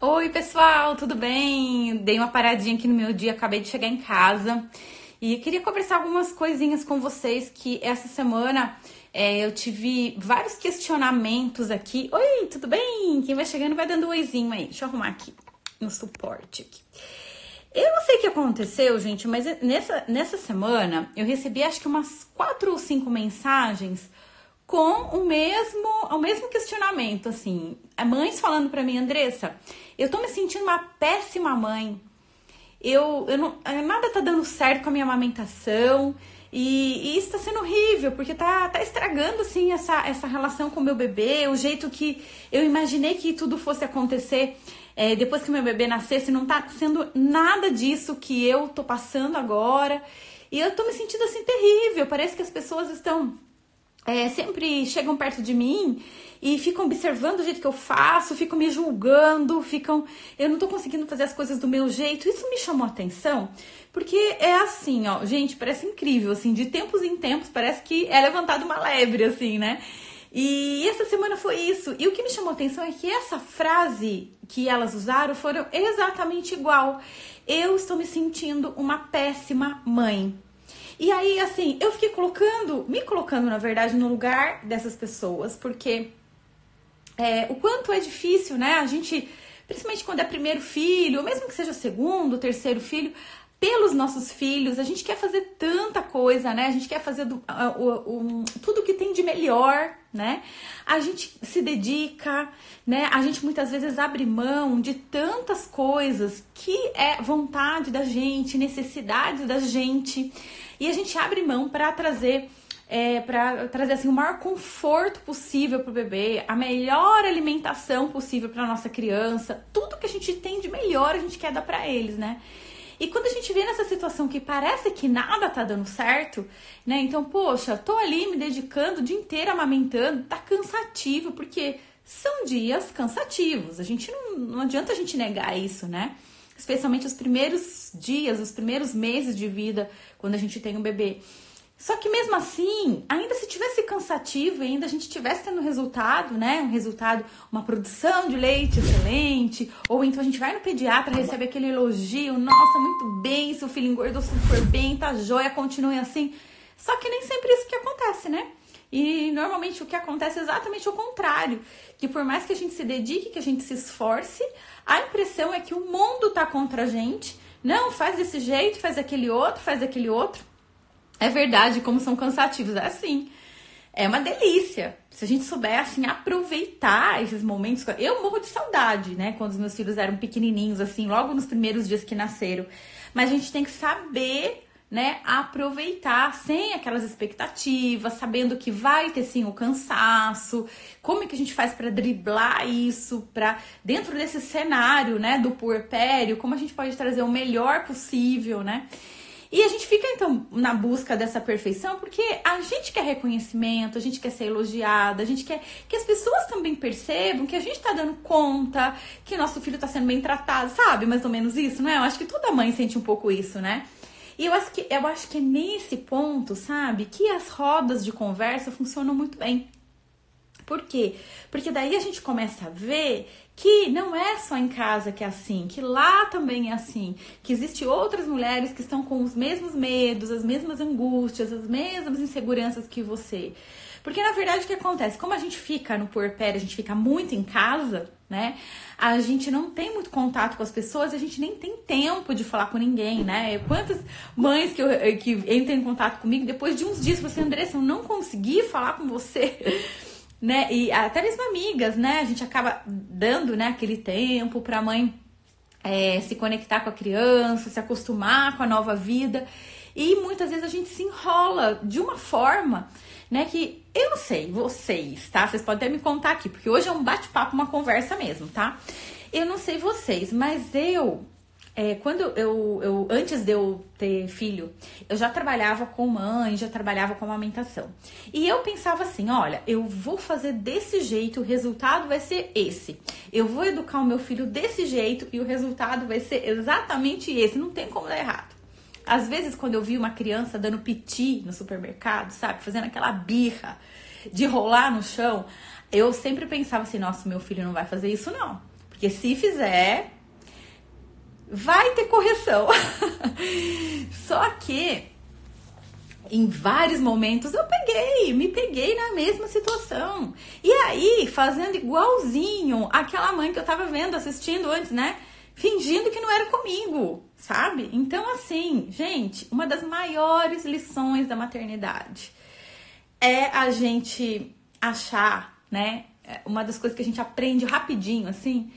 Oi, pessoal, tudo bem? Dei uma paradinha aqui no meu dia, acabei de chegar em casa e queria conversar algumas coisinhas com vocês que essa semana eu tive vários questionamentos aqui. Oi, tudo bem? Quem vai chegando vai dando um oizinho aí. Deixa eu arrumar aqui no suporte aqui. Eu não sei o que aconteceu, gente, mas nessa semana eu recebi acho que umas 4 ou 5 mensagens com o mesmo questionamento, assim. Mães falando pra mim, Andressa, eu tô me sentindo uma péssima mãe. Eu não, nada tá dando certo com a minha amamentação. E isso tá sendo horrível, porque tá estragando, assim, essa relação com o meu bebê, o jeito que eu imaginei que tudo fosse acontecer depois que o meu bebê nascesse, não tá sendo nada disso que eu tô passando agora. E eu tô me sentindo, assim, terrível. Parece que as pessoas estão sempre chegam perto de mim e ficam observando o jeito que eu faço, ficam me julgando, eu não tô conseguindo fazer as coisas do meu jeito. Isso me chamou a atenção, porque é assim, ó, gente, parece incrível, assim, de tempos em tempos, parece que é levantado uma lebre, assim, né? E essa semana foi isso. E o que me chamou a atenção é que essa frase que elas usaram foram exatamente igual. Eu estou me sentindo uma péssima mãe. E aí, assim, eu fiquei me colocando, na verdade, no lugar dessas pessoas, porque o quanto é difícil, né? A gente, principalmente quando é primeiro filho, ou mesmo que seja segundo, terceiro filho, pelos nossos filhos, a gente quer fazer tanta coisa, né? A gente quer fazer tudo que tem de melhor, né? A gente se dedica, né? A gente muitas vezes abre mão de tantas coisas que é vontade da gente, necessidade da gente, e a gente abre mão para trazer assim, o maior conforto possível para o bebê, a melhor alimentação possível para nossa criança, tudo que a gente tem de melhor a gente quer dar para eles, né? E quando a gente vê nessa situação que parece que nada tá dando certo, né? Então, poxa, tô ali me dedicando o dia inteiro amamentando, tá cansativo, porque são dias cansativos. A gente não adianta a gente negar isso, né? Especialmente os primeiros dias, os primeiros meses de vida, quando a gente tem um bebê. Só que mesmo assim, ainda se tivesse cansativo, ainda a gente tivesse tendo resultado, né? Um resultado, uma produção de leite excelente, ou então a gente vai no pediatra, recebe aquele elogio, nossa, muito bem, seu filho engordou super bem, tá joia, continue assim. Só que nem sempre isso que acontece, né? E normalmente o que acontece é exatamente o contrário, que por mais que a gente se dedique, que a gente se esforce, a impressão é que o mundo tá contra a gente. Não, faz desse jeito, faz aquele outro, faz aquele outro. É verdade, como são cansativos, é assim. É uma delícia. Se a gente souber, assim, aproveitar esses momentos. Eu morro de saudade, né? Quando os meus filhos eram pequenininhos, assim, logo nos primeiros dias que nasceram. Mas a gente tem que saber, né, aproveitar sem aquelas expectativas, sabendo que vai ter, sim, o cansaço. Como é que a gente faz para driblar isso, para dentro desse cenário, né, do puerpério, como a gente pode trazer o melhor possível, né? E a gente fica, então, na busca dessa perfeição porque a gente quer reconhecimento, a gente quer ser elogiada, a gente quer que as pessoas também percebam que a gente tá dando conta, que nosso filho tá sendo bem tratado, sabe? Mais ou menos isso, não é? Eu acho que toda mãe sente um pouco isso, né? E eu acho que é nesse ponto, sabe, que as rodas de conversa funcionam muito bem. Por quê? Porque daí a gente começa a ver que não é só em casa que é assim, que lá também é assim, que existem outras mulheres que estão com os mesmos medos, as mesmas angústias, as mesmas inseguranças que você. Porque na verdade o que acontece? Como a gente fica no puerpério, a gente fica muito em casa, né? A gente não tem muito contato com as pessoas, a gente nem tem tempo de falar com ninguém, né? Quantas mães que entram em contato comigo depois de uns dias, você, Andressa, eu não consegui falar com você. Né? E até mesmo amigas, né? A gente acaba dando, né, aquele tempo pra mãe se conectar com a criança, se acostumar com a nova vida. E muitas vezes a gente se enrola de uma forma, né, que eu não sei, vocês, tá? Vocês podem até me contar aqui, porque hoje é um bate-papo, uma conversa mesmo, tá? Eu não sei vocês, mas quando antes de eu ter filho, eu já trabalhava com mãe, já trabalhava com amamentação. E eu pensava assim, olha, eu vou fazer desse jeito, o resultado vai ser esse. Eu vou educar o meu filho desse jeito e o resultado vai ser exatamente esse. Não tem como dar errado. Às vezes, quando eu vi uma criança dando piti no supermercado, sabe, fazendo aquela birra de rolar no chão, eu sempre pensava assim, nossa, meu filho não vai fazer isso não. Porque se fizer, vai ter correção. Só que em vários momentos eu me peguei na mesma situação. E aí, fazendo igualzinho aquela mãe que eu tava vendo, assistindo antes, né? Fingindo que não era comigo, sabe? Então, assim, gente, uma das maiores lições da maternidade é a gente achar, né? Uma das coisas que a gente aprende rapidinho, assim,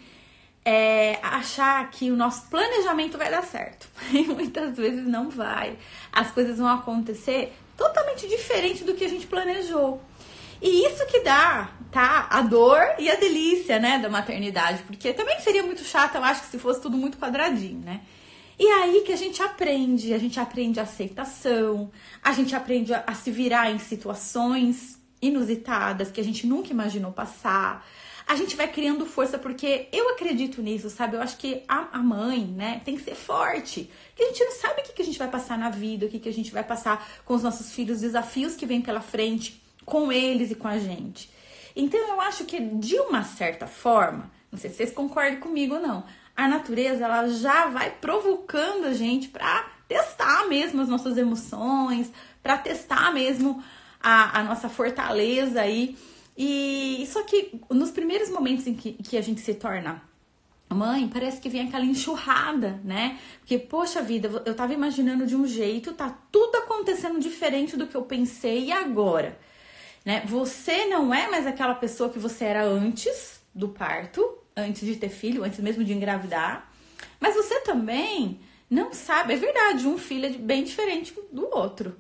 é achar que o nosso planejamento vai dar certo. E muitas vezes não vai. As coisas vão acontecer totalmente diferente do que a gente planejou. E isso que dá, tá? A dor e a delícia, né, da maternidade. Porque também seria muito chato, eu acho, que se fosse tudo muito quadradinho, né? E aí que a gente aprende a aceitação, a gente aprende a se virar em situações inusitadas que a gente nunca imaginou passar. A gente vai criando força, porque eu acredito nisso, sabe? Eu acho que a mãe, né, tem que ser forte. Que a gente não sabe o que a gente vai passar na vida, o que a gente vai passar com os nossos filhos, desafios que vêm pela frente, com eles e com a gente. Então eu acho que de uma certa forma, não sei se vocês concordam comigo ou não, a natureza ela já vai provocando a gente para testar mesmo as nossas emoções, para testar mesmo a nossa fortaleza aí. E só que nos primeiros momentos em que a gente se torna mãe, parece que vem aquela enxurrada, né? Porque, poxa vida, eu tava imaginando de um jeito, tá tudo acontecendo diferente do que eu pensei, e agora? Né? Você não é mais aquela pessoa que você era antes do parto, antes de ter filho, antes mesmo de engravidar. Mas você também não sabe, é verdade, um filho é bem diferente do outro.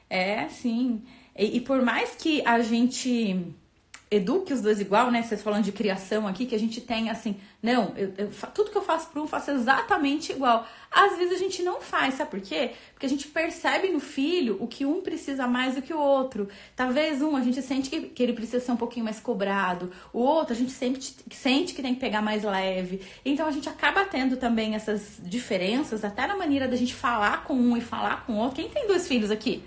É, assim. E por mais que a gente eduque os dois igual, né? Vocês falando de criação aqui, que a gente tem assim, não, tudo que eu faço para um, faço exatamente igual. Às vezes a gente não faz, sabe por quê? Porque a gente percebe no filho o que um precisa mais do que o outro. Talvez a gente sente que ele precisa ser um pouquinho mais cobrado, o outro a gente sente que tem que pegar mais leve. Então a gente acaba tendo também essas diferenças, até na maneira da gente falar com um e falar com o outro. Quem tem 2 filhos aqui?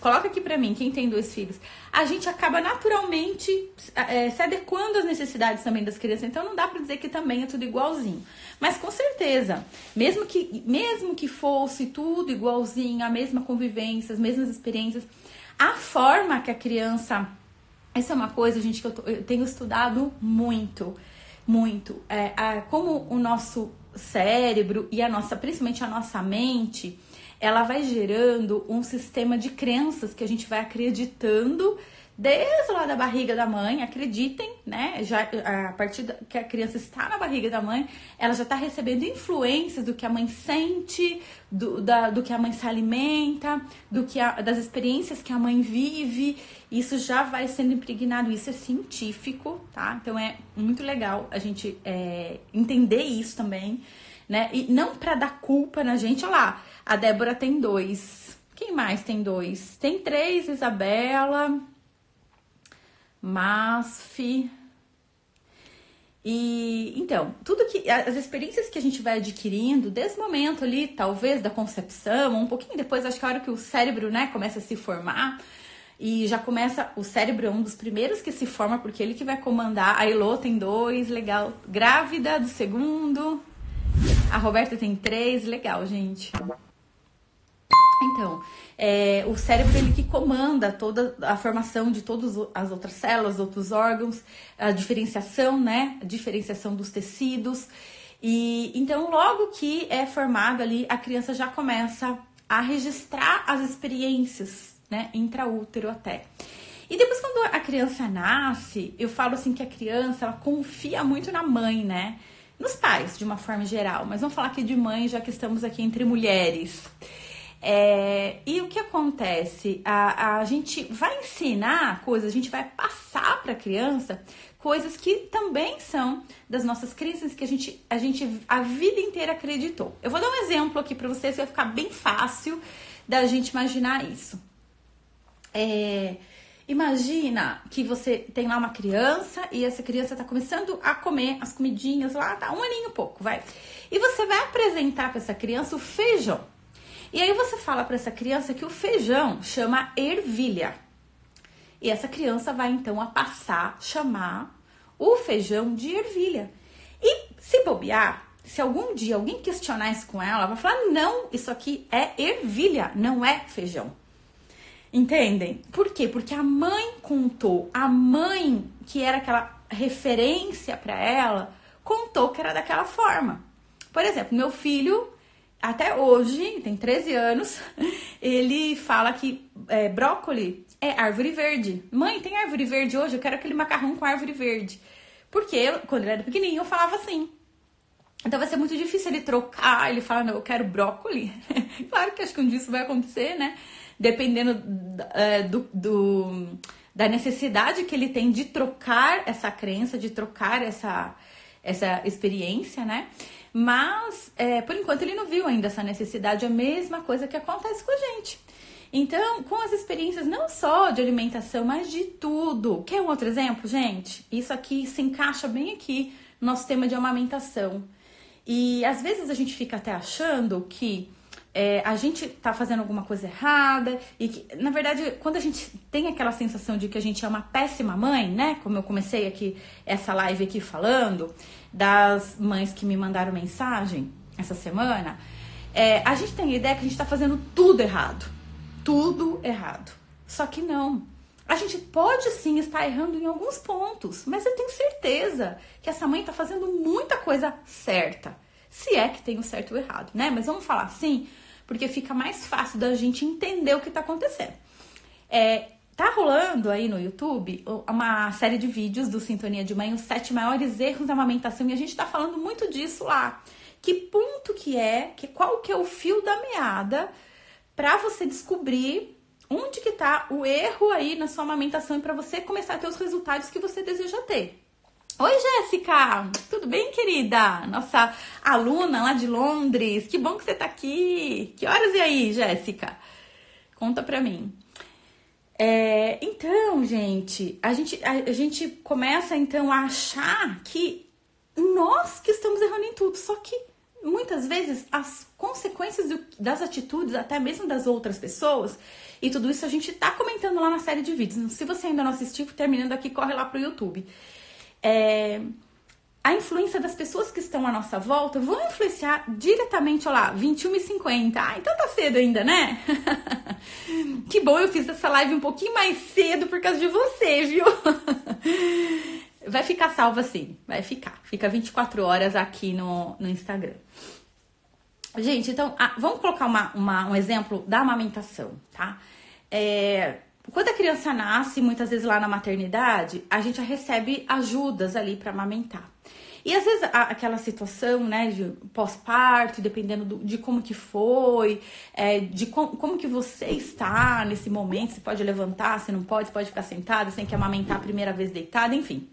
Coloca aqui pra mim, quem tem 2 filhos. A gente acaba naturalmente se adequando às necessidades também das crianças. Então não dá pra dizer que também é tudo igualzinho. Mas com certeza, mesmo que fosse tudo igualzinho, a mesma convivência, as mesmas experiências, a forma que a criança... Essa é uma coisa, gente, que eu tenho estudado muito, muito. Como o nosso cérebro e principalmente a nossa mente... ela vai gerando um sistema de crenças que a gente vai acreditando desde lá da barriga da mãe, acreditem, né? Já a partir que a criança está na barriga da mãe, ela já está recebendo influências do que a mãe sente, do que a mãe se alimenta, das experiências que a mãe vive. Isso já vai sendo impregnado, isso é científico, tá? Então é muito legal a gente entender isso também, né? E não para dar culpa na gente. Olha lá, a Débora tem 2. Quem mais tem 2? Tem 3, Isabela, Masfi. E então, as experiências que a gente vai adquirindo desde o momento ali, talvez da concepção, um pouquinho depois, acho que a hora que o cérebro, né, começa a se formar, e já começa, o cérebro é um dos primeiros que se forma, porque ele que vai comandar. A Elô tem 2, legal. Grávida do segundo. A Roberta tem 3, legal, gente. Então, o cérebro ele que comanda toda a formação de todas as outras células, outros órgãos, a diferenciação, né? A diferenciação dos tecidos. E então, logo que é formado ali, a criança já começa a registrar as experiências, né? Intraútero até. E depois, quando a criança nasce, eu falo assim que a criança, ela confia muito na mãe, né? Nos pais, de uma forma geral. Mas vamos falar aqui de mãe, já que estamos aqui entre mulheres. E o que acontece? A gente vai ensinar coisas, a gente vai passar para a criança coisas que também são das nossas crenças, que a gente a vida inteira acreditou. Eu vou dar um exemplo aqui para vocês, que vai ficar bem fácil da gente imaginar isso. Imagina que você tem lá uma criança e essa criança tá começando a comer as comidinhas lá, tá 1 aninho e pouco, vai. E você vai apresentar para essa criança o feijão. E aí você fala para essa criança que o feijão chama ervilha. E essa criança vai então a passar a chamar o feijão de ervilha. E se bobear, se algum dia alguém questionar isso com ela vai falar, não, isso aqui é ervilha, não é feijão. Entendem? Por quê? Porque a mãe contou, a mãe que era aquela referência para ela, contou que era daquela forma. Por exemplo, meu filho, até hoje, tem 13 anos, ele fala que brócoli é árvore verde. Mãe, tem árvore verde hoje? Eu quero aquele macarrão com árvore verde. Porque quando ele era pequenininho, eu falava assim. Então vai ser muito difícil ele trocar, ele falar, não, eu quero brócoli. Claro que acho que um dia isso vai acontecer, né? Dependendo da necessidade que ele tem de trocar essa crença, de trocar essa experiência, né? Mas, por enquanto, ele não viu ainda essa necessidade, a mesma coisa que acontece com a gente. Então, com as experiências não só de alimentação, mas de tudo. Quer um outro exemplo, gente? Isso aqui se encaixa bem aqui no nosso tema de amamentação. E, às vezes, a gente fica até achando que a gente tá fazendo alguma coisa errada e que, na verdade, quando a gente tem aquela sensação de que a gente é uma péssima mãe, né? Como eu comecei aqui, essa live aqui falando, das mães que me mandaram mensagem essa semana, a gente tem a ideia que a gente tá fazendo tudo errado. Tudo errado. Só que não. A gente pode sim estar errando em alguns pontos, mas eu tenho certeza que essa mãe tá fazendo muita coisa certa. Se é que tem o certo ou errado, né? Mas vamos falar assim, porque fica mais fácil da gente entender o que tá acontecendo. Tá rolando aí no YouTube uma série de vídeos do Sintonia de Mãe, os 7 maiores erros da amamentação, e a gente tá falando muito disso lá. Que ponto qual que é o fio da meada para você descobrir onde que tá o erro aí na sua amamentação e para você começar a ter os resultados que você deseja ter. Oi, Jéssica! Tudo bem, querida? Nossa aluna lá de Londres. Que bom que você tá aqui. Que horas e aí, Jéssica? Conta pra mim. Então, gente, a gente começa então a achar que nós que estamos errando em tudo, só que muitas vezes as consequências das atitudes, até mesmo das outras pessoas, e tudo isso a gente tá comentando lá na série de vídeos. Se você ainda não assistiu, terminando aqui, corre lá pro YouTube. A influência das pessoas que estão à nossa volta vão influenciar diretamente, olha lá, 21h50. Então tá cedo ainda, né? Que bom, eu fiz essa live um pouquinho mais cedo por causa de você, viu? Vai ficar salva sim, vai ficar. Fica 24 horas aqui no Instagram. Gente, então, vamos colocar um exemplo da amamentação, tá? Quando a criança nasce, muitas vezes lá na maternidade, a gente já recebe ajudas ali para amamentar. E às vezes aquela situação, né, de pós-parto, dependendo de como que foi, de como que você está nesse momento, se pode levantar, se não pode, se pode ficar sentado, se tem que amamentar a primeira vez deitada, enfim.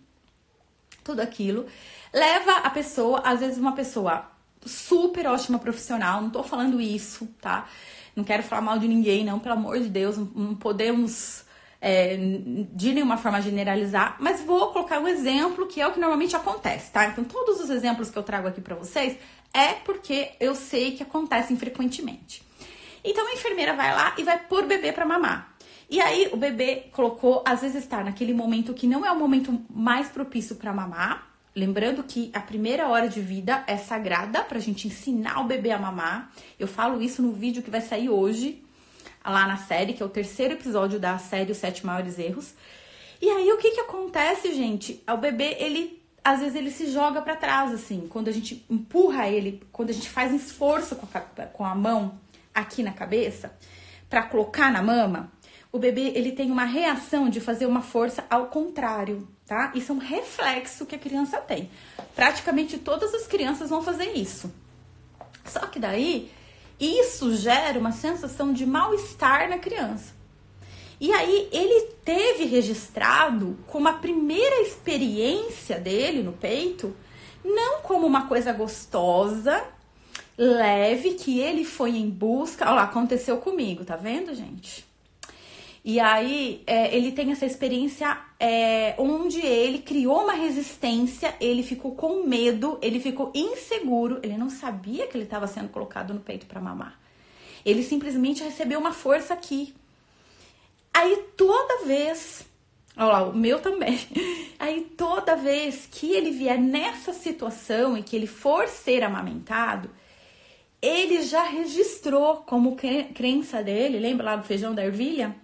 Tudo aquilo leva a pessoa, às vezes uma pessoa super ótima profissional, não tô falando isso, tá? Não quero falar mal de ninguém, não, pelo amor de Deus, não podemos de nenhuma forma generalizar, mas vou colocar um exemplo que é o que normalmente acontece, tá? Então, todos os exemplos que eu trago aqui pra vocês é porque eu sei que acontecem frequentemente. Então, a enfermeira vai lá e vai pôr o bebê pra mamar. E aí, o bebê colocou, às vezes está naquele momento que não é o momento mais propício pra mamar. Lembrando que a primeira hora de vida é sagrada pra gente ensinar o bebê a mamar. Eu falo isso no vídeo que vai sair hoje, lá na série, que é o 3º episódio da série Os 7 Maiores Erros. E aí, o que acontece, gente? O bebê, às vezes ele se joga pra trás, assim. Quando a gente empurra ele, quando a gente faz um esforço com a mão aqui na cabeça pra colocar na mama, o bebê, ele tem uma reação de fazer uma força ao contrário, tá? Isso é um reflexo que a criança tem. Praticamente todas as crianças vão fazer isso. Só que daí, isso gera uma sensação de mal-estar na criança. E aí, ele teve registrado como a primeira experiência dele no peito, não como uma coisa gostosa, leve, que ele foi em busca. Olha lá, aconteceu comigo, tá vendo, gente? E aí, ele tem essa experiência onde ele criou uma resistência, ele ficou com medo, ele ficou inseguro, ele não sabia que ele estava sendo colocado no peito para mamar. Ele simplesmente recebeu uma força aqui. Aí, toda vez Olha lá, o meu também. Aí toda vez que ele vier nessa situação e que ele for ser amamentado, ele já registrou como crença dele, lembra lá do feijão da ervilha?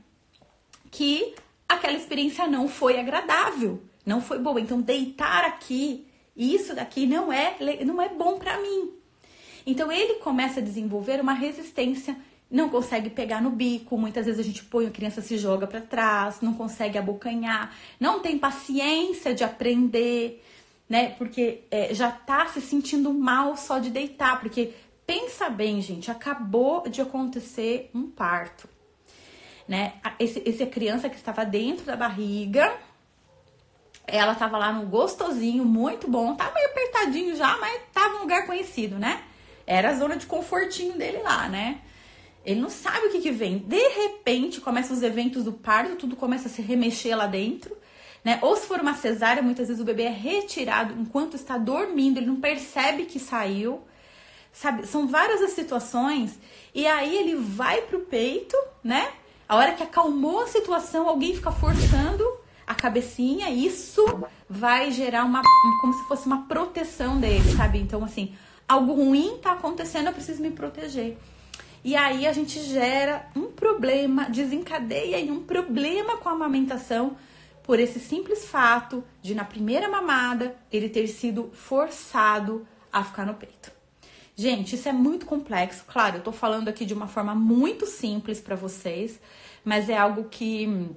Que aquela experiência não foi agradável, não foi boa. Então deitar aqui, isso daqui não é bom pra mim. Então ele começa a desenvolver uma resistência, não consegue pegar no bico, muitas vezes a gente põe, a criança se joga para trás, não consegue abocanhar, não tem paciência de aprender, né? Porque já tá se sentindo mal só de deitar, porque pensa bem, gente, acabou de acontecer um parto, né? Essa criança que estava dentro da barriga, ela tava lá no gostosinho, muito bom, tá meio apertadinho já, mas tava um lugar conhecido, né? Era a zona de confortinho dele lá, né? Ele não sabe o que vem. De repente, começam os eventos do parto, tudo começa a se remexer lá dentro, né? Ou se for uma cesárea, muitas vezes o bebê é retirado enquanto está dormindo, ele não percebe que saiu, sabe? São várias as situações, e aí ele vai pro peito, né? A hora que acalmou a situação, alguém fica forçando a cabecinha, isso vai gerar como se fosse uma proteção dele, sabe? Então, assim, algo ruim tá acontecendo, eu preciso me proteger. E aí a gente gera um problema, desencadeia em um problema com a amamentação por esse simples fato de, na primeira mamada, ele ter sido forçado a ficar no peito. Gente, isso é muito complexo. Claro, eu tô falando aqui de uma forma muito simples para vocês, mas é algo que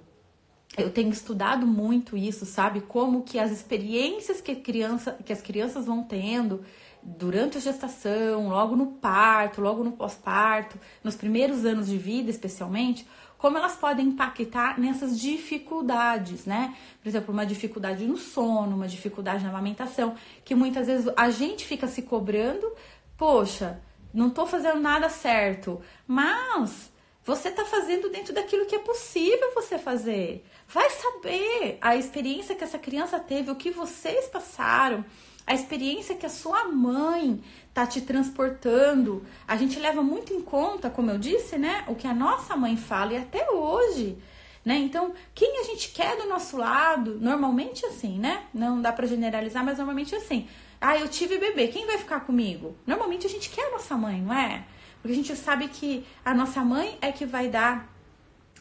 eu tenho estudado muito isso, sabe? Como que as experiências que as crianças vão tendo durante a gestação, logo no parto, logo no pós-parto, nos primeiros anos de vida especialmente, como elas podem impactar nessas dificuldades, né? Por exemplo, uma dificuldade no sono, uma dificuldade na amamentação, que muitas vezes a gente fica se cobrando, poxa, não tô fazendo nada certo, mas você tá fazendo dentro daquilo que é possível você fazer. Vai saber a experiência que essa criança teve, o que vocês passaram, a experiência que a sua mãe tá te transportando. A gente leva muito em conta, como eu disse, né, o que a nossa mãe fala, e até hoje, né? Então, quem a gente quer do nosso lado, normalmente assim, né? Não dá pra generalizar, mas normalmente assim. Ah, eu tive bebê, quem vai ficar comigo? Normalmente a gente quer a nossa mãe, não é? Porque a gente sabe que a nossa mãe é que vai dar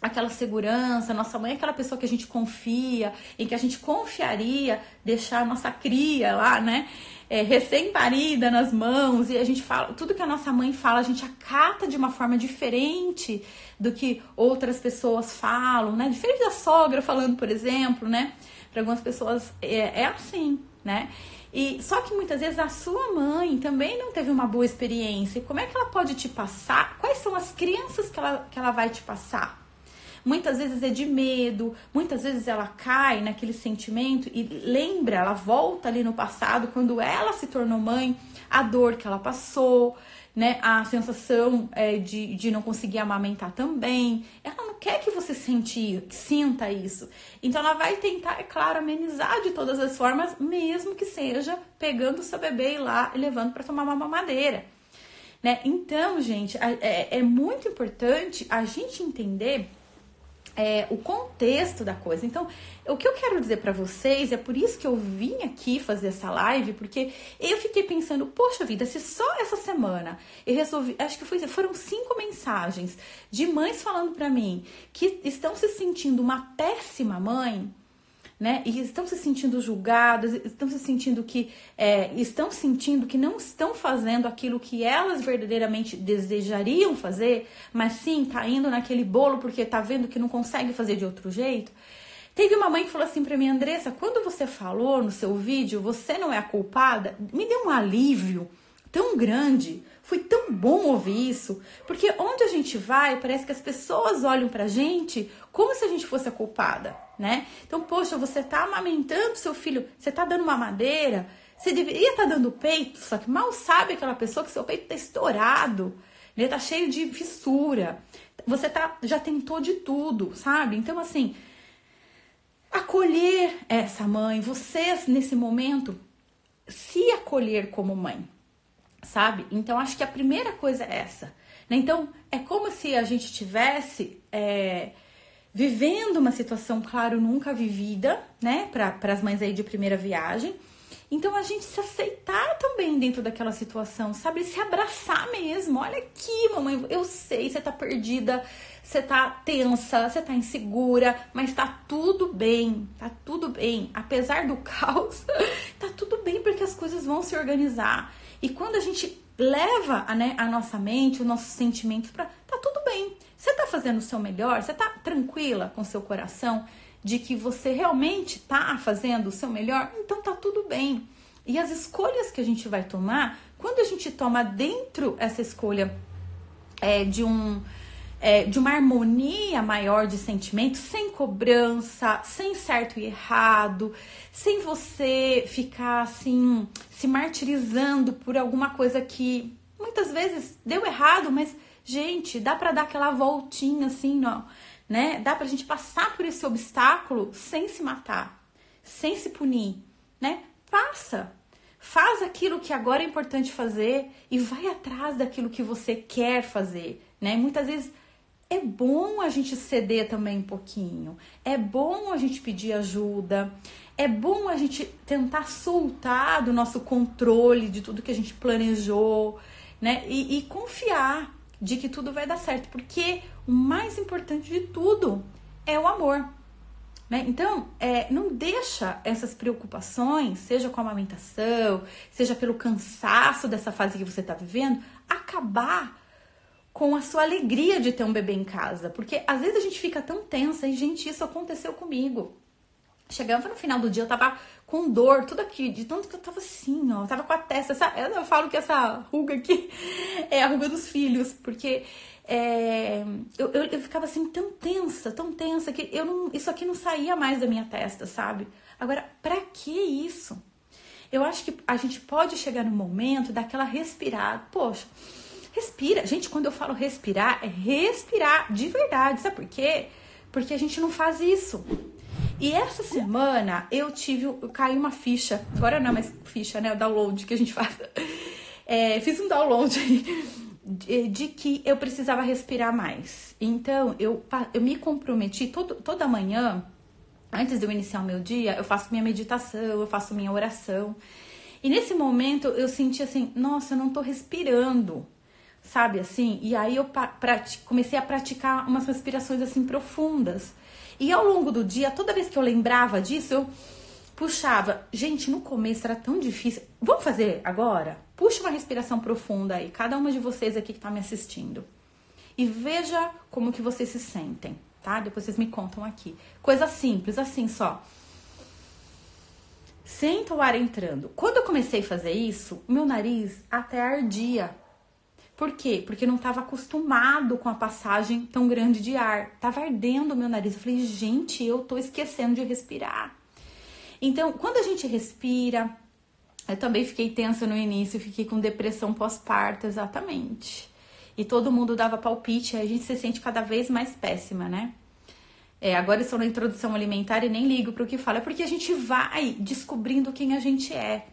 aquela segurança, nossa mãe é aquela pessoa que a gente confia, em que a gente confiaria deixar a nossa cria lá, né, recém-parida nas mãos, e a gente fala, tudo que a nossa mãe fala, a gente acata de uma forma diferente do que outras pessoas falam, né, diferente da sogra falando, por exemplo, né, para algumas pessoas é assim, né. E só que muitas vezes a sua mãe também não teve uma boa experiência. E como é que ela pode te passar? Quais são as crenças que ela vai te passar? Muitas vezes é de medo, muitas vezes ela cai naquele sentimento e lembra, ela volta ali no passado, quando ela se tornou mãe, a dor que ela passou, né? A sensação de não conseguir amamentar também. Ela não quer que você sinta isso. Então ela vai tentar, é claro, amenizar de todas as formas, mesmo que seja pegando o seu bebê e lá e levando para tomar uma mamadeira. Né? Então, gente, é muito importante a gente entender o contexto da coisa. Então, o que eu quero dizer pra vocês, é por isso que eu vim aqui fazer essa live, porque eu fiquei pensando, poxa vida, se só essa semana eu resolvi, acho que foram 5 mensagens de mães falando pra mim que estão se sentindo uma péssima mãe, né? E estão se sentindo julgadas, estão sentindo que não estão fazendo aquilo que elas verdadeiramente desejariam fazer, mas sim tá indo naquele bolo porque tá vendo que não consegue fazer de outro jeito. Teve uma mãe que falou assim pra mim, Andressa, quando você falou no seu vídeo, você não é a culpada, me deu um alívio tão grande, foi tão bom ouvir isso, porque onde a gente vai, parece que as pessoas olham pra gente como se a gente fosse a culpada, né? Então, poxa, você tá amamentando seu filho, você tá dando mamadeira, você deveria estar dando peito, só que mal sabe aquela pessoa que seu peito tá estourado, né? Tá cheio de fissura, você já tentou de tudo, sabe? Então, assim, acolher essa mãe, vocês nesse momento, se acolher como mãe, sabe? Então, acho que a primeira coisa é essa, né? Então, é como se a gente tivesse vivendo uma situação, claro, nunca vivida, né, para as mães aí de primeira viagem. Então, a gente se aceitar também dentro daquela situação, sabe? Se abraçar mesmo. Olha aqui, mamãe, eu sei, você tá perdida, você tá tensa, você tá insegura, mas tá tudo bem, tá tudo bem. Apesar do caos, tá tudo bem, porque as coisas vão se organizar. E quando a gente leva a nossa mente, os nossos sentimentos pra... Tá tudo bem. Você tá fazendo o seu melhor? Você tá tranquila com o seu coração de que você realmente tá fazendo o seu melhor? Então tá tudo bem. E as escolhas que a gente vai tomar, quando a gente toma dentro essa escolha de uma harmonia maior de sentimentos, sem cobrança, sem certo e errado, sem você ficar assim, se martirizando por alguma coisa que muitas vezes deu errado, mas, gente, dá pra dar aquela voltinha assim, ó, né? Dá pra gente passar por esse obstáculo sem se matar, sem se punir, né? Faz aquilo que agora é importante fazer e vai atrás daquilo que você quer fazer, né? Muitas vezes é bom a gente ceder também um pouquinho, é bom a gente pedir ajuda, é bom a gente tentar soltar do nosso controle de tudo que a gente planejou, né? E confiar de que tudo vai dar certo, porque o mais importante de tudo é o amor. Então, não deixa essas preocupações, seja com a amamentação, seja pelo cansaço dessa fase que você está vivendo, acabar com a sua alegria de ter um bebê em casa. Porque às vezes a gente fica tão tensa e, gente, isso aconteceu comigo. Chegando no final do dia, eu tava com dor, tudo aqui, de tanto que eu tava assim, ó, tava com a testa. Eu falo que essa ruga aqui é a ruga dos filhos, porque... eu ficava assim tão tensa que isso aqui não saía mais da minha testa, sabe? Agora, pra que isso? Eu acho que a gente pode chegar no momento daquela respirada. Poxa, respira. Gente, quando eu falo respirar, é respirar de verdade. Sabe por quê? Porque a gente não faz isso. E essa semana eu caiu uma ficha. Agora não é mais ficha, né? O download que a gente faz. Fiz um download de que eu precisava respirar mais. Então, eu me comprometi toda manhã, antes de eu iniciar o meu dia, eu faço minha meditação, eu faço minha oração. E nesse momento, eu senti assim, nossa, eu não tô respirando, sabe assim? E aí eu comecei a praticar umas respirações assim profundas. E ao longo do dia, toda vez que eu lembrava disso, eu puxava. Gente, no começo era tão difícil. Vamos fazer agora? Puxa uma respiração profunda aí, cada uma de vocês aqui que tá me assistindo. E veja como que vocês se sentem, tá? Depois vocês me contam aqui. Coisa simples, assim só. Senta o ar entrando. Quando eu comecei a fazer isso, meu nariz até ardia. Por quê? Porque eu não estava acostumado com a passagem tão grande de ar. Tava ardendo o meu nariz. Eu falei, gente, eu tô esquecendo de respirar. Então, quando a gente respira... Eu também fiquei tensa no início, fiquei com depressão pós-parto, exatamente. E todo mundo dava palpite, aí a gente se sente cada vez mais péssima, né? Agora eu estou na introdução alimentar e nem ligo para o que fala, é porque a gente vai descobrindo quem a gente é.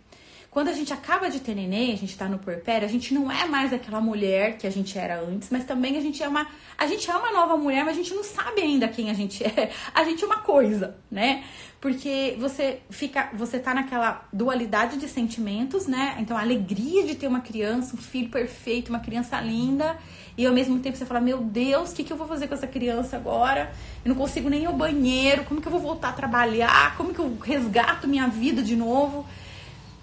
Quando a gente acaba de ter neném, a gente tá no puerpério, a gente não é mais aquela mulher que a gente era antes, mas também a gente é uma nova mulher, mas a gente não sabe ainda quem a gente é. A gente é uma coisa, né? Porque você tá naquela dualidade de sentimentos, né? Então a alegria de ter uma criança, um filho perfeito, uma criança linda, e ao mesmo tempo você fala, meu Deus, o que eu vou fazer com essa criança agora? Eu não consigo nem ir ao banheiro, como que eu vou voltar a trabalhar? Como que eu resgato minha vida de novo?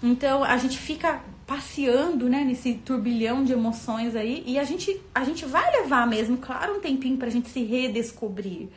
Então, a gente fica passeando, né, nesse turbilhão de emoções aí, e a gente vai levar mesmo, claro, um tempinho pra gente se redescobrir.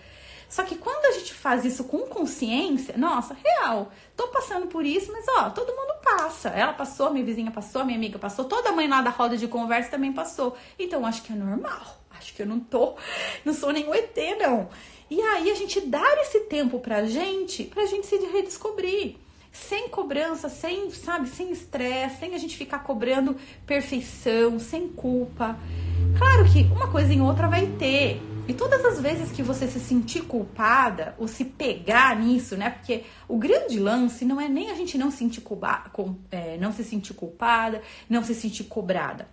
Só que quando a gente faz isso com consciência, nossa, real, tô passando por isso, mas ó, todo mundo passa. Ela passou, minha vizinha passou, minha amiga passou, toda mãe lá da roda de conversa também passou. Então, acho que é normal, acho que eu não sou nenhum ET, não. E aí, a gente dar esse tempo pra gente se redescobrir. Sem cobrança, sem estresse, sem a gente ficar cobrando perfeição, sem culpa. Claro que uma coisa em outra vai ter. E todas as vezes que você se sentir culpada ou se pegar nisso, né? Porque o grande lance não é nem a gente não se sentir culpada, não se sentir cobrada.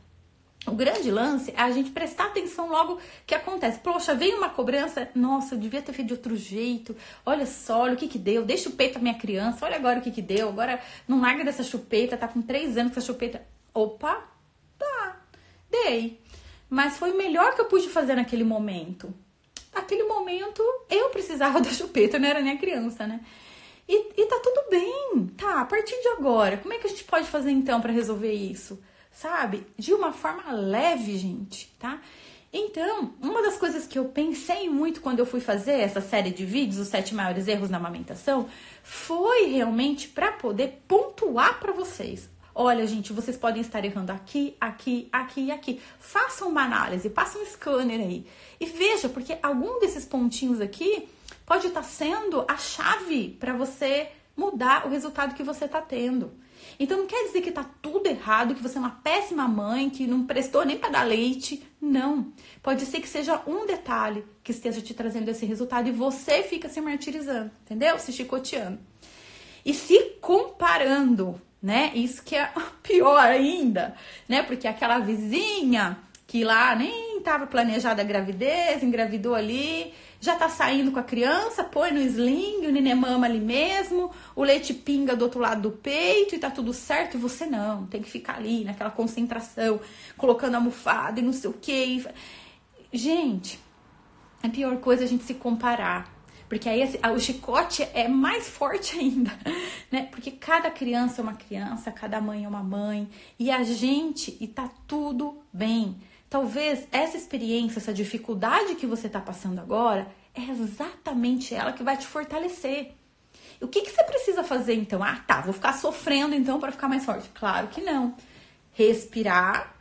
O grande lance é a gente prestar atenção logo que acontece. Poxa, veio uma cobrança, nossa, eu devia ter feito de outro jeito. Olha só, olha o que deu. Dei chupeta pra minha criança, olha agora o que deu. Agora não larga dessa chupeta, tá com 3 anos com essa chupeta. Opa, tá, dei. Mas foi o melhor que eu pude fazer naquele momento. Naquele momento, eu precisava da chupeta, não era nem a criança, né? E tá tudo bem, tá? A partir de agora, como é que a gente pode fazer então pra resolver isso? Sabe? De uma forma leve, gente, tá? Então, uma das coisas que eu pensei muito quando eu fui fazer essa série de vídeos, os 7 maiores erros na amamentação, foi realmente para poder pontuar para vocês. Olha, gente, vocês podem estar errando aqui, aqui, aqui e aqui. Façam uma análise, passem um scanner aí. E veja, porque algum desses pontinhos aqui pode estar sendo a chave para você mudar o resultado que você está tendo. Então não quer dizer que tá tudo errado, que você é uma péssima mãe, que não prestou nem para dar leite. Não. Pode ser que seja um detalhe que esteja te trazendo esse resultado e você fica se martirizando, entendeu? Se chicoteando. E se comparando, né? Isso que é pior ainda, né? Porque aquela vizinha que lá nem estava planejada a gravidez, engravidou ali, já tá saindo com a criança, põe no sling, o neném mama ali mesmo, o leite pinga do outro lado do peito e tá tudo certo, e você não, tem que ficar ali naquela concentração, colocando almofada e não sei o que. Gente, a pior coisa é a gente se comparar, porque aí o chicote é mais forte ainda, né? Porque cada criança é uma criança, cada mãe é uma mãe, e tá tudo bem. Talvez essa experiência, essa dificuldade que você está passando agora, é exatamente ela que vai te fortalecer. E o que você precisa fazer então? Ah, tá, vou ficar sofrendo então para ficar mais forte. Claro que não. Respirar.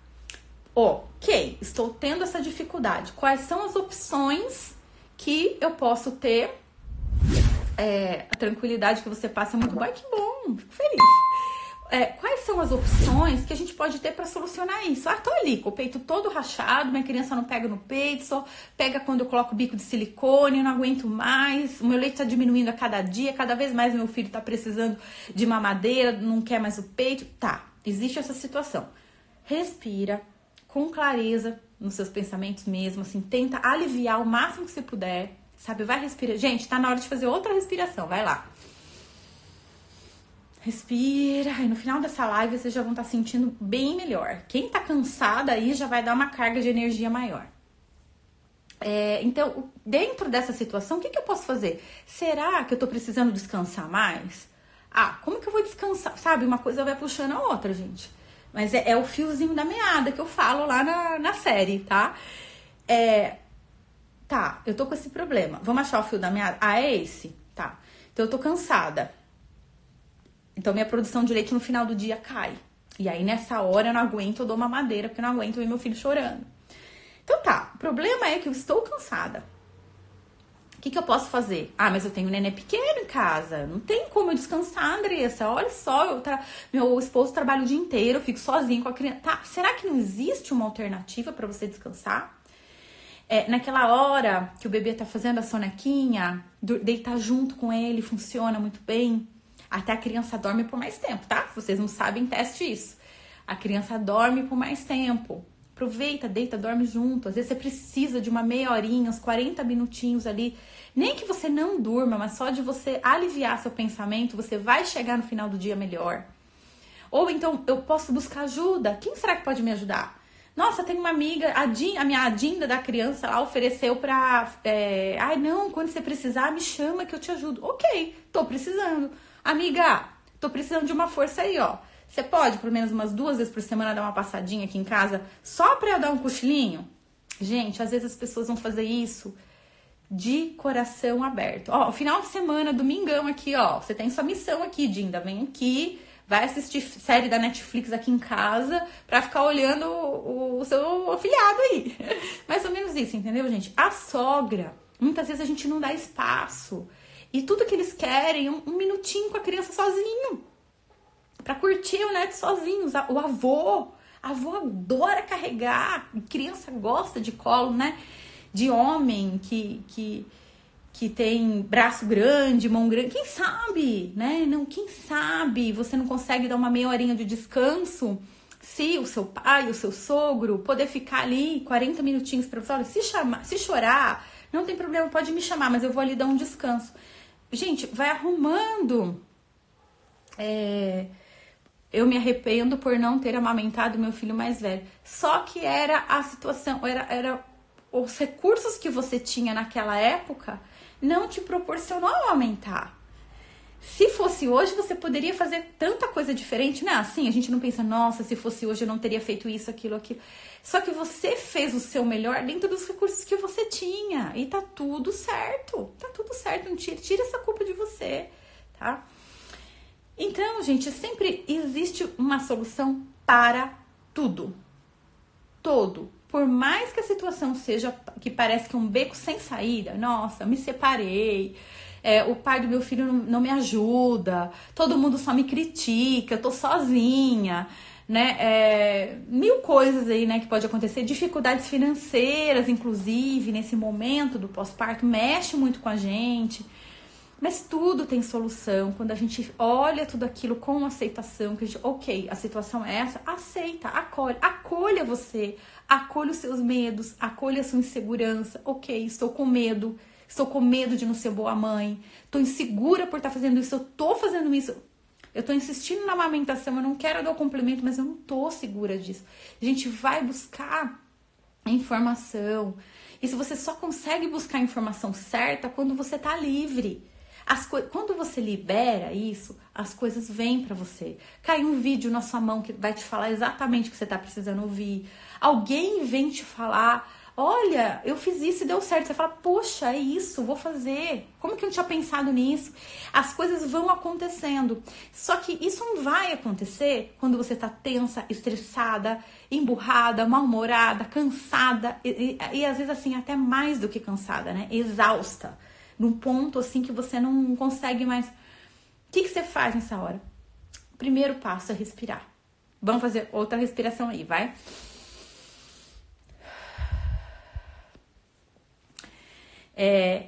Ok, estou tendo essa dificuldade. Quais são as opções que eu posso ter? A tranquilidade que você passa é muito boa. Que bom, fico feliz. Quais são as opções que a gente pode ter para solucionar isso? Ah, tô ali com o peito todo rachado, minha criança não pega no peito, só pega quando eu coloco o bico de silicone, eu não aguento mais, o meu leite tá diminuindo a cada dia, cada vez mais meu filho tá precisando de mamadeira, não quer mais o peito. Tá, existe essa situação. Respira com clareza nos seus pensamentos mesmo, assim, tenta aliviar o máximo que você puder, sabe? Vai respirar. Gente, tá na hora de fazer outra respiração, vai lá. Respira, e no final dessa live vocês já vão estar sentindo bem melhor. Quem tá cansada aí já vai dar uma carga de energia maior. Então, dentro dessa situação, o que eu posso fazer? Será que eu tô precisando descansar mais? Ah, como que eu vou descansar? Sabe, uma coisa vai puxando a outra, gente. Mas é o fiozinho da meada que eu falo lá na série, tá? Tá, eu tô com esse problema. Vamos achar o fio da meada? Ah, é esse? Tá. Então, eu tô cansada. Então, minha produção de leite no final do dia cai. E aí, nessa hora, eu não aguento, eu dou uma madeira, porque eu não aguento ver meu filho chorando. Então, tá. O problema é que eu estou cansada. O que eu posso fazer? Ah, mas eu tenho um neném pequeno em casa. Não tem como eu descansar, Andressa. Olha só, meu esposo trabalha o dia inteiro, eu fico sozinha com a criança. Tá, será que não existe uma alternativa para você descansar? Naquela hora que o bebê tá fazendo a sonequinha, deitar junto com ele funciona muito bem. Até a criança dorme por mais tempo, tá? Se vocês não sabem, teste isso. A criança dorme por mais tempo. Aproveita, deita, dorme junto. Às vezes você precisa de uma meia horinha, uns 40 minutinhos ali. Nem que você não durma, mas só de você aliviar seu pensamento, você vai chegar no final do dia melhor. Ou então, eu posso buscar ajuda. Quem será que pode me ajudar? Nossa, tem uma amiga, a minha Adinda da criança lá ofereceu pra... Ai, não, quando você precisar, me chama que eu te ajudo. Ok, tô precisando. Amiga, tô precisando de uma força aí, ó. Você pode, pelo menos umas 2 vezes por semana, dar uma passadinha aqui em casa só pra eu dar um cochilinho? Gente, às vezes as pessoas vão fazer isso de coração aberto. Ó, final de semana, domingão aqui, ó. Você tem sua missão aqui, Dinda. Vem aqui, vai assistir série da Netflix aqui em casa pra ficar olhando o seu afilhado aí. Mais ou menos isso, entendeu, gente? A sogra, muitas vezes a gente não dá espaço. E tudo que eles querem é um minutinho com a criança sozinho. Pra curtir o neto sozinhos. O avô adora carregar. Criança gosta de colo, né? De homem que tem braço grande, mão grande. Quem sabe, né? Não, quem sabe você não consegue dar uma meia horinha de descanso Se o seu pai, o seu sogro, poder ficar ali 40 minutinhos para você, olha, se chorar, não tem problema, pode me chamar, mas eu vou ali dar um descanso. Gente, vai arrumando. Eu me arrependo por não ter amamentado meu filho mais velho. Só que era a situação, era os recursos que você tinha naquela época não te proporcionou amamentar. Se fosse hoje, você poderia fazer tanta coisa diferente, né? Assim, a gente não pensa, nossa, se fosse hoje eu não teria feito isso, aquilo. Só que você fez o seu melhor dentro dos recursos que você tinha. E tá tudo certo. Tá tudo certo. Não tira essa culpa de você, tá? Então, gente, sempre existe uma solução para tudo. Todo. Por mais que a situação seja que parece que é um beco sem saída, nossa, me separei, o pai do meu filho não me ajuda, todo mundo só me critica, eu tô sozinha, né? Mil coisas aí, né, que pode acontecer, dificuldades financeiras, inclusive, nesse momento do pós-parto, mexe muito com a gente. Mas tudo tem solução, quando a gente olha tudo aquilo com aceitação, que a gente, ok, a situação é essa, aceita, acolha você, acolha os seus medos, acolha a sua insegurança, ok, estou com medo de não ser boa mãe, estou insegura por estar fazendo isso, eu estou fazendo isso, eu estou insistindo na amamentação, eu não quero dar o complemento, mas eu não estou segura disso. A gente vai buscar informação, e se você só consegue buscar a informação certa quando você está livre. Quando você libera isso, as coisas vêm pra você. Cai um vídeo na sua mão que vai te falar exatamente o que você tá precisando ouvir. Alguém vem te falar, olha, eu fiz isso e deu certo. Você fala, poxa, é isso, vou fazer. Como que eu não tinha pensado nisso? As coisas vão acontecendo. Só que isso não vai acontecer quando você tá tensa, estressada, emburrada, mal-humorada, cansada. E às vezes assim, até mais do que cansada, né? Exausta. Num ponto assim que você não consegue mais. O que você faz nessa hora? O primeiro passo é respirar. Vamos fazer outra respiração aí, vai?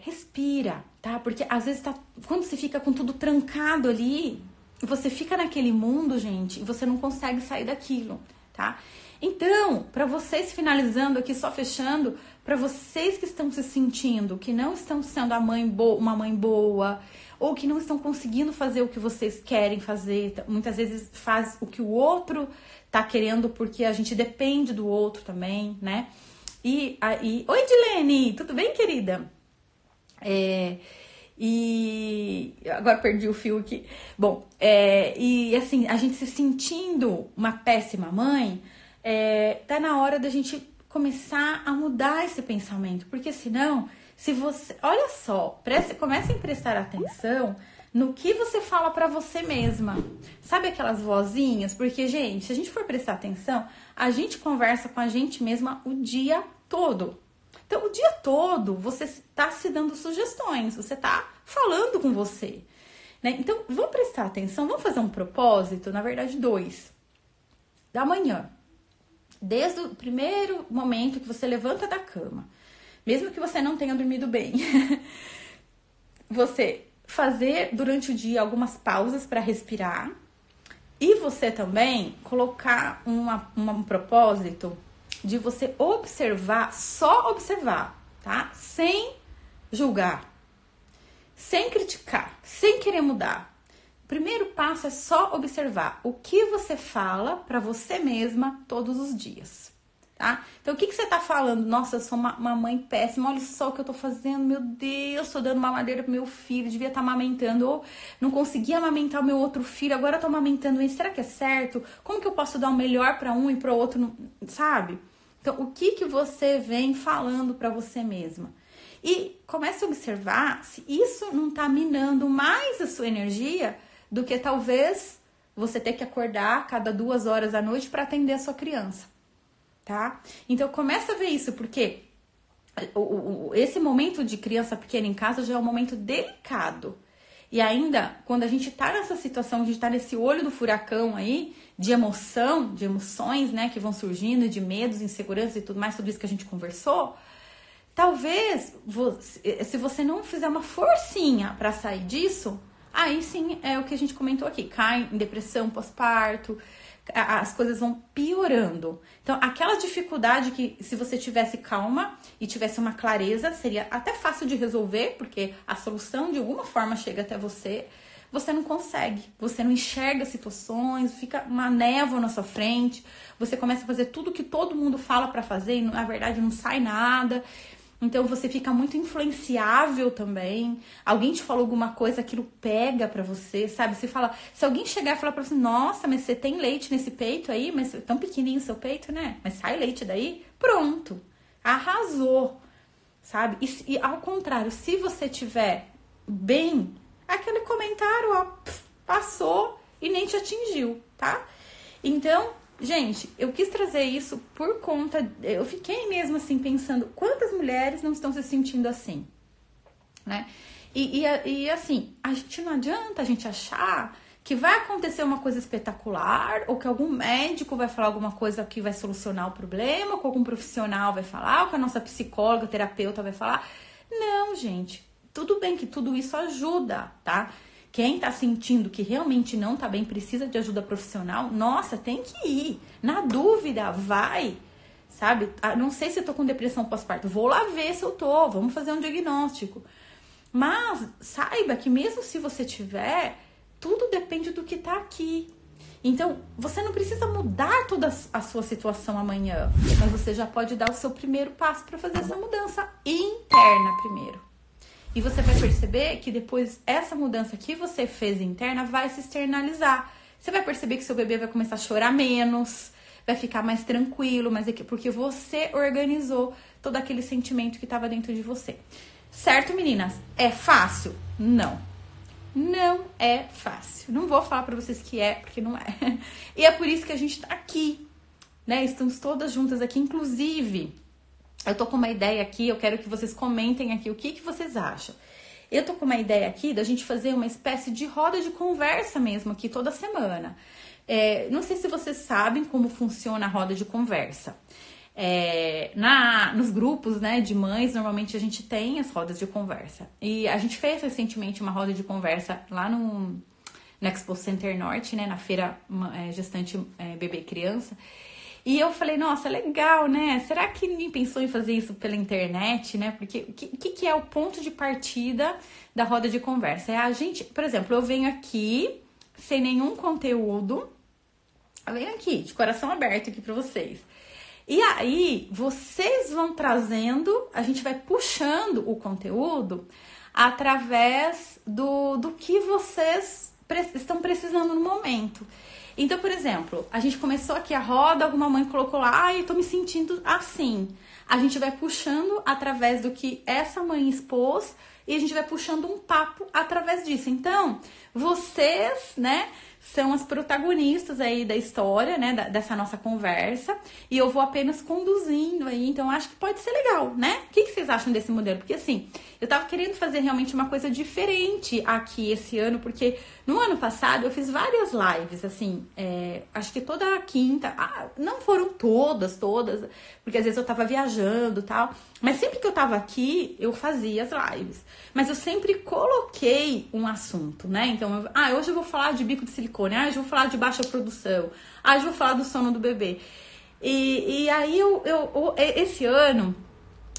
Respira, tá? Porque às vezes quando você fica com tudo trancado ali, você fica naquele mundo, gente, e você não consegue sair daquilo, tá? Então, para vocês, finalizando aqui, só fechando, para vocês que estão se sentindo, que não estão sendo uma mãe boa, ou que não estão conseguindo fazer o que vocês querem fazer, muitas vezes faz o que o outro tá querendo, porque a gente depende do outro também, né? Oi, Edilene, tudo bem, querida? E agora perdi o fio aqui. Bom, e assim, a gente se sentindo uma péssima mãe, tá na hora da gente começar a mudar esse pensamento, porque senão, se você, olha só, comece a prestar atenção no que você fala pra você mesma. Sabe aquelas vozinhas? Porque, gente, se a gente for prestar atenção, a gente conversa com a gente mesma o dia todo. Então, o dia todo, você tá se dando sugestões, você tá falando com você, né? Então, vamos prestar atenção, vamos fazer um propósito, na verdade, 2. Da manhã. Desde o primeiro momento que você levanta da cama, mesmo que você não tenha dormido bem, você fazer durante o dia algumas pausas para respirar e você também colocar um propósito de você observar, só observar, tá? Sem julgar, sem criticar, sem querer mudar. O primeiro passo é só observar o que você fala para você mesma todos os dias, tá? Então, o que você tá falando? Nossa, eu sou uma mãe péssima, olha só o que eu tô fazendo, meu Deus, tô dando mamadeira pro meu filho, devia estar amamentando, ou não consegui amamentar o meu outro filho, agora eu tô amamentando ele, será que é certo? Como que eu posso dar o melhor para um e para o outro, sabe? Então, o que você vem falando para você mesma? E comece a observar se isso não tá minando mais a sua energia do que talvez você ter que acordar cada 2 horas da noite para atender a sua criança, tá? Então, começa a ver isso, porque esse momento de criança pequena em casa já é um momento delicado. E ainda, quando a gente tá nessa situação, a gente tá nesse olho do furacão aí, de emoções, né, que vão surgindo, de medos, inseguranças e tudo mais, tudo isso que a gente conversou, talvez, se você não fizer uma forcinha para sair disso, aí sim é o que a gente comentou aqui, cai em depressão pós-parto, as coisas vão piorando. Então, aquela dificuldade que se você tivesse calma e tivesse uma clareza, seria até fácil de resolver, porque a solução de alguma forma chega até você. Você não consegue, você não enxerga situações, fica uma névoa na sua frente, você começa a fazer tudo que todo mundo fala pra fazer e na verdade não sai nada. Então você fica muito influenciável também. Alguém te falou alguma coisa, aquilo pega pra você, sabe? Você fala, se alguém chegar e falar pra você, nossa, mas você tem leite nesse peito aí, mas é tão pequenininho o seu peito, né? Mas sai leite daí? Pronto, arrasou, sabe? E ao contrário, se você tiver bem, aquele comentário, ó, passou e nem te atingiu, tá? Então, gente, eu quis trazer isso por conta... Eu fiquei mesmo assim pensando, quantas mulheres não estão se sentindo assim, né? E assim, a gente não adianta a gente achar que vai acontecer uma coisa espetacular ou que algum médico vai falar alguma coisa que vai solucionar o problema, ou que algum profissional vai falar, ou que a nossa psicóloga, terapeuta vai falar. Não, gente. Tudo bem que tudo isso ajuda, tá? Quem tá sentindo que realmente não tá bem, precisa de ajuda profissional, nossa, tem que ir. Na dúvida, vai, sabe? Não sei se eu tô com depressão pós-parto, vou lá ver se eu tô, vamos fazer um diagnóstico. Mas saiba que mesmo se você tiver, tudo depende do que tá aqui. Então, você não precisa mudar toda a sua situação amanhã, mas você já pode dar o seu primeiro passo para fazer essa mudança interna primeiro. E você vai perceber que depois essa mudança que você fez interna vai se externalizar. Você vai perceber que seu bebê vai começar a chorar menos, vai ficar mais tranquilo, mas porque você organizou todo aquele sentimento que estava dentro de você. Certo, meninas? É fácil? Não. Não é fácil. Não vou falar pra vocês que é, porque não é. E é por isso que a gente tá aqui, né? Estamos todas juntas aqui, inclusive... Eu tô com uma ideia aqui, eu quero que vocês comentem aqui o que vocês acham. Eu tô com uma ideia aqui da gente fazer uma espécie de roda de conversa mesmo aqui toda semana. Não sei se vocês sabem como funciona a roda de conversa. Nos grupos, né, de mães, normalmente a gente tem as rodas de conversa. E a gente fez recentemente uma roda de conversa lá no Expo Center Norte, né, na feira gestante bebê e criança. E eu falei, nossa, legal, né? Será que ninguém pensou em fazer isso pela internet, né? Porque o que é o ponto de partida da roda de conversa? É a gente, por exemplo, eu venho aqui sem nenhum conteúdo, eu venho aqui, de coração aberto aqui pra vocês. E aí, vocês vão trazendo, a gente vai puxando o conteúdo através do que vocês estão precisando no momento. Então, por exemplo, a gente começou aqui a roda, alguma mãe colocou lá, eu tô me sentindo assim. A gente vai puxando através do que essa mãe expôs e a gente vai puxando um papo através disso. Então, vocês, né, são as protagonistas aí da história, né, dessa nossa conversa, e eu vou apenas conduzindo aí, então acho que pode ser legal, né? O que vocês acham desse modelo? Porque assim, eu tava querendo fazer realmente uma coisa diferente aqui esse ano, porque no ano passado eu fiz várias lives, assim, acho que toda quinta, não foram todas, porque às vezes eu tava viajando e tal, mas sempre que eu tava aqui, eu fazia as lives. Mas eu sempre coloquei um assunto, né? Então, hoje eu vou falar de bico de silicone, hoje eu vou falar de baixa produção, hoje eu vou falar do sono do bebê. E aí, esse ano,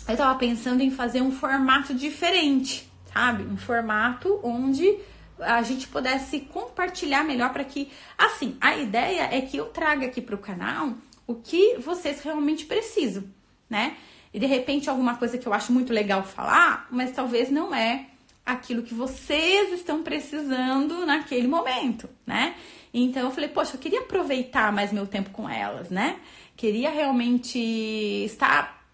eu tava pensando em fazer um formato diferente, sabe? Um formato onde a gente pudesse compartilhar melhor para que... Assim, a ideia é que eu traga aqui pro canal o que vocês realmente precisam, né? E de repente alguma coisa que eu acho muito legal falar, mas talvez não é aquilo que vocês estão precisando naquele momento, né? Então eu falei, poxa, eu queria aproveitar mais meu tempo com elas, né? Queria realmente estar,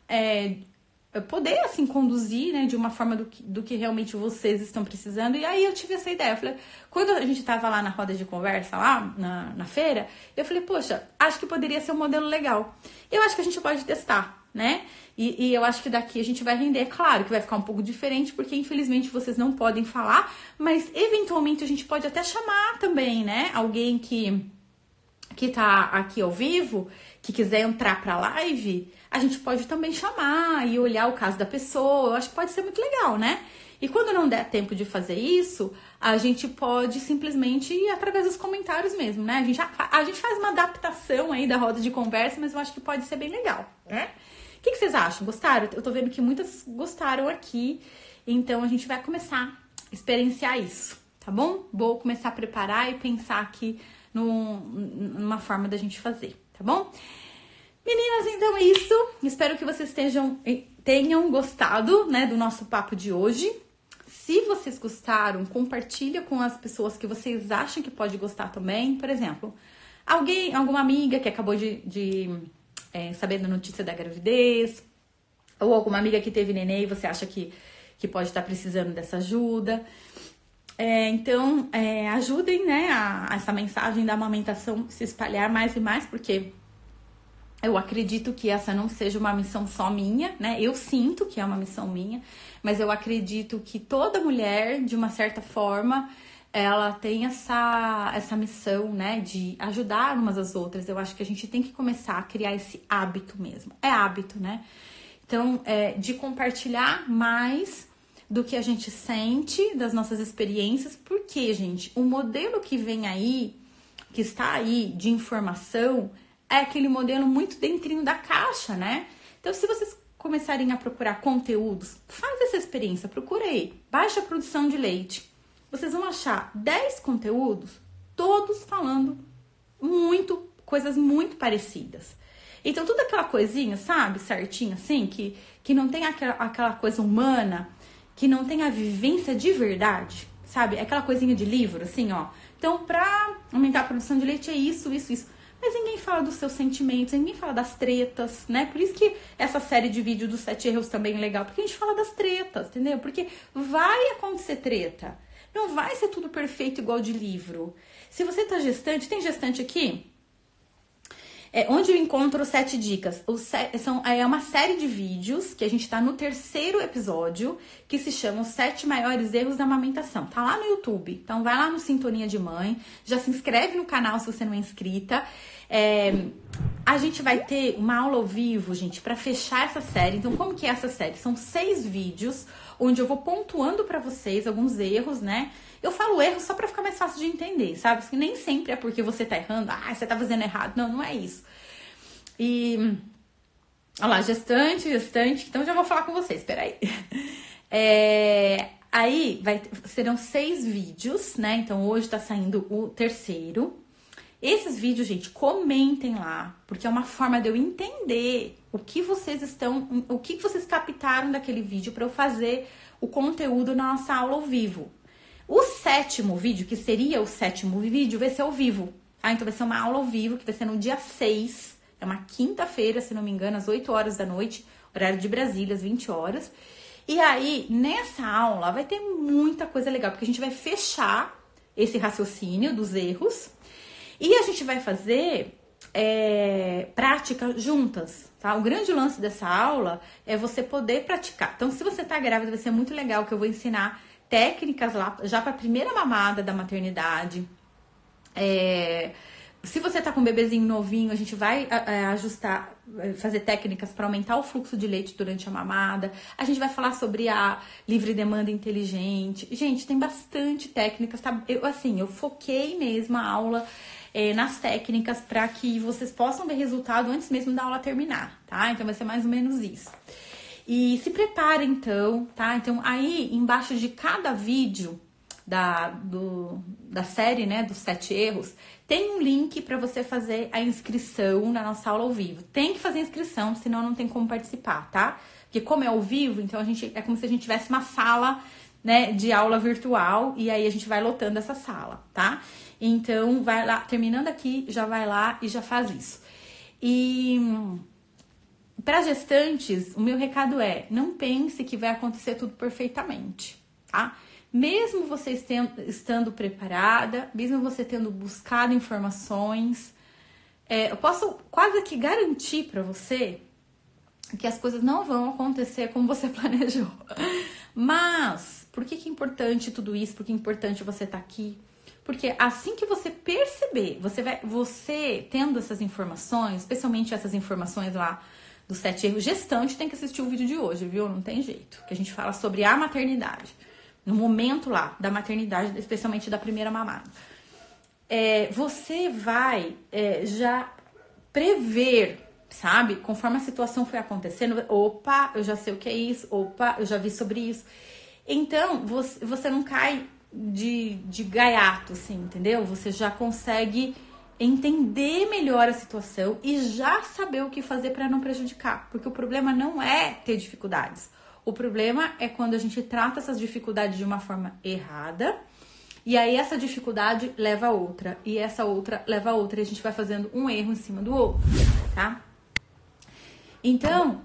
poder assim conduzir, né, de uma forma do que realmente vocês estão precisando. E aí eu tive essa ideia, eu falei, quando a gente tava lá na roda de conversa, lá na feira, eu falei, poxa, acho que poderia ser um modelo legal. Eu acho que a gente pode testar, né? E eu acho que daqui a gente vai render, claro que vai ficar um pouco diferente, porque infelizmente vocês não podem falar, mas eventualmente a gente pode até chamar também, né? Alguém que tá aqui ao vivo, que quiser entrar pra live, a gente pode também chamar e olhar o caso da pessoa. Eu acho que pode ser muito legal, né? E quando não der tempo de fazer isso, a gente pode simplesmente ir através dos comentários mesmo, né? A gente faz uma adaptação aí da roda de conversa, mas eu acho que pode ser bem legal, né? O que vocês acham? Gostaram? Eu tô vendo que muitas gostaram aqui, então a gente vai começar a experienciar isso, tá bom? Vou começar a preparar e pensar aqui numa forma da gente fazer, tá bom? Meninas, então é isso. Espero que vocês tenham gostado, né, do nosso papo de hoje. Se vocês gostaram, compartilha com as pessoas que vocês acham que pode gostar também. Por exemplo, alguma amiga que acabou de saber da notícia da gravidez, ou alguma amiga que teve neném e você acha que pode estar precisando dessa ajuda. Então, ajudem, né, essa mensagem da amamentação se espalhar mais e mais, porque eu acredito que essa não seja uma missão só minha, né? Eu sinto que é uma missão minha, mas eu acredito que toda mulher, de uma certa forma, ela tem essa missão, né, de ajudar umas às outras. Eu acho que a gente tem que começar a criar esse hábito mesmo. É hábito, né? Então, de compartilhar mais do que a gente sente, das nossas experiências, porque, gente, o modelo que vem aí, que está aí de informação, é aquele modelo muito dentrinho da caixa, né? Então, se vocês começarem a procurar conteúdos, faz essa experiência, procura aí, baixa a produção de leite. Vocês vão achar 10 conteúdos, todos falando coisas muito parecidas. Então, tudo aquela coisinha, sabe, certinho assim, que não tem aquela coisa humana, que não tem a vivência de verdade, sabe? Aquela coisinha de livro, assim, ó. Então, pra aumentar a produção de leite é isso. Mas ninguém fala dos seus sentimentos, ninguém fala das tretas, né? Por isso que essa série de vídeo dos 7 erros também é legal, porque a gente fala das tretas, entendeu? Porque vai acontecer treta. Não vai ser tudo perfeito igual de livro. Se você tá gestante, tem gestante aqui? Onde eu encontro 7 dicas. É uma série de vídeos que a gente tá no 3º episódio, que se chama Os 7 Maiores Erros da Amamentação. Tá lá no YouTube. Então vai lá no Sintonia de Mãe, já se inscreve no canal se você não é inscrita. A gente vai ter uma aula ao vivo, gente, para fechar essa série. Então, como que é essa série? São 6 vídeos, onde eu vou pontuando para vocês alguns erros, né? Eu falo erros só para ficar mais fácil de entender, sabe? Porque nem sempre é porque você tá errando, você tá fazendo errado. Não é isso. E, olha lá, gestante, então já vou falar com vocês, peraí. Aí serão 6 vídeos, né? Então hoje tá saindo o 3º. Esses vídeos, gente, comentem lá, porque é uma forma de eu entender o que vocês captaram daquele vídeo para eu fazer o conteúdo na nossa aula ao vivo. O 7º vídeo, que seria o 7º vídeo, vai ser ao vivo, tá? Então vai ser uma aula ao vivo, que vai ser no dia 6, é uma quinta-feira, se não me engano, às 8 horas da noite, horário de Brasília, às 20 horas. E aí, nessa aula, vai ter muita coisa legal, porque a gente vai fechar esse raciocínio dos erros e a gente vai fazer prática juntas, tá? O grande lance dessa aula é você poder praticar. Então, se você tá grávida, vai ser muito legal, que eu vou ensinar técnicas lá, já para a primeira mamada da maternidade. Se você tá com um bebezinho novinho, a gente vai fazer técnicas para aumentar o fluxo de leite durante a mamada. A gente vai falar sobre a livre demanda inteligente. Gente, tem bastante técnicas, tá? Eu foquei mesmo a aula nas técnicas para que vocês possam ver resultado antes mesmo da aula terminar, tá? Então vai ser mais ou menos isso. E se prepara então, tá? Então aí embaixo de cada vídeo da série, né, dos 7 erros, tem um link para você fazer a inscrição na nossa aula ao vivo. Tem que fazer inscrição, senão não tem como participar, tá? Porque como é ao vivo, então é como se a gente tivesse uma sala, né, de aula virtual, e aí a gente vai lotando essa sala, tá? Então vai lá, terminando aqui, já vai lá e já faz isso. E para gestantes, o meu recado não pense que vai acontecer tudo perfeitamente, tá? Mesmo você estando preparada, mesmo você tendo buscado informações, eu posso quase que garantir para você que as coisas não vão acontecer como você planejou. Mas, por que é importante tudo isso? Por que é importante você estar aqui? Porque assim que você perceber, você tendo essas informações, especialmente essas informações lá dos 7 erros, gestante tem que assistir o vídeo de hoje, viu? Não tem jeito. Que a gente fala sobre a maternidade. no momento lá da maternidade, especialmente da primeira mamada, você vai já prever, sabe? Conforme a situação foi acontecendo, opa, eu já sei o que é isso, opa, eu já vi sobre isso. Então, você não cai de gaiato, assim, entendeu? Você já consegue entender melhor a situação e já saber o que fazer para não prejudicar. Porque o problema não é ter dificuldades. O problema é quando a gente trata essas dificuldades de uma forma errada, e aí essa dificuldade leva a outra, e essa outra leva a outra, e a gente vai fazendo um erro em cima do outro, tá? Então,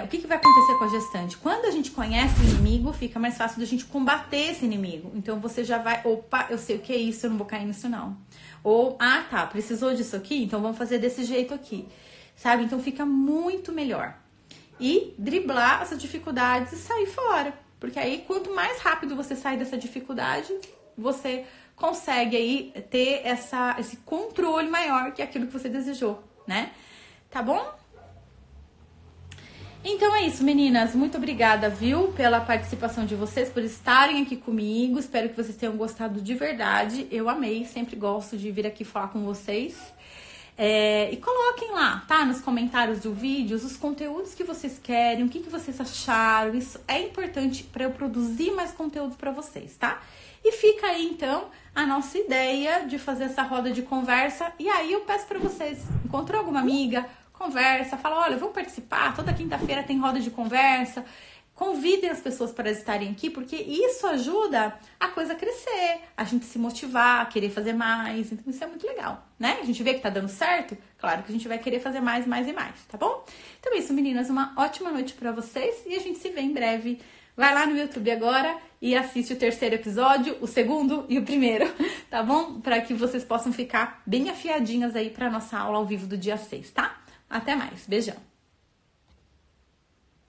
o que vai acontecer com a gestante? Quando a gente conhece o inimigo, fica mais fácil da gente combater esse inimigo. Então, você já vai, opa, eu sei o que é isso, eu não vou cair nisso não. Ou, tá, precisou disso aqui? Então, vamos fazer desse jeito aqui, sabe? Então, fica muito melhor. E driblar essas dificuldades e sair fora. Porque aí, quanto mais rápido você sair dessa dificuldade, você consegue aí ter esse controle maior que aquilo que você desejou, né? Tá bom? Então é isso, meninas. Muito obrigada, viu, pela participação de vocês, por estarem aqui comigo. Espero que vocês tenham gostado de verdade. Eu amei, sempre gosto de vir aqui falar com vocês. E coloquem lá, tá? Nos comentários do vídeo, os conteúdos que vocês querem, o que vocês acharam. Isso é importante para eu produzir mais conteúdo para vocês, tá? E fica aí, então, a nossa ideia de fazer essa roda de conversa. E aí eu peço para vocês, encontrou alguma amiga, conversa, fala, olha, vamos participar, toda quinta-feira tem roda de conversa. Convidem as pessoas para estarem aqui, porque isso ajuda a coisa a crescer, a gente se motivar, a querer fazer mais. Então isso é muito legal, né? A gente vê que tá dando certo, claro que a gente vai querer fazer mais, mais e mais, tá bom? Então é isso, meninas, uma ótima noite para vocês e a gente se vê em breve. Vai lá no YouTube agora e assiste o terceiro episódio, o segundo e o primeiro, tá bom? Para que vocês possam ficar bem afiadinhas aí para nossa aula ao vivo do dia 6, tá? Até mais, beijão!